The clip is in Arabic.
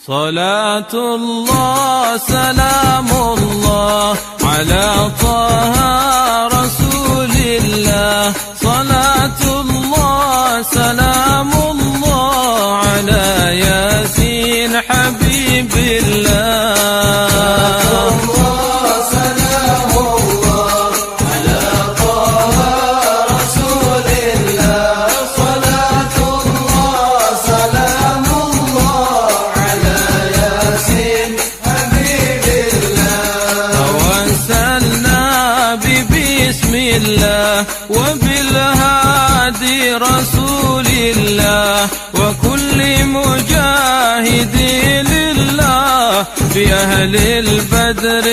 صلاة الله سلام الله على طه رسول الله. صلاة الله سلام الله على ياسين حبيب الله. وبالهادي رسول الله وكل مجاهد لله في أهل البدر.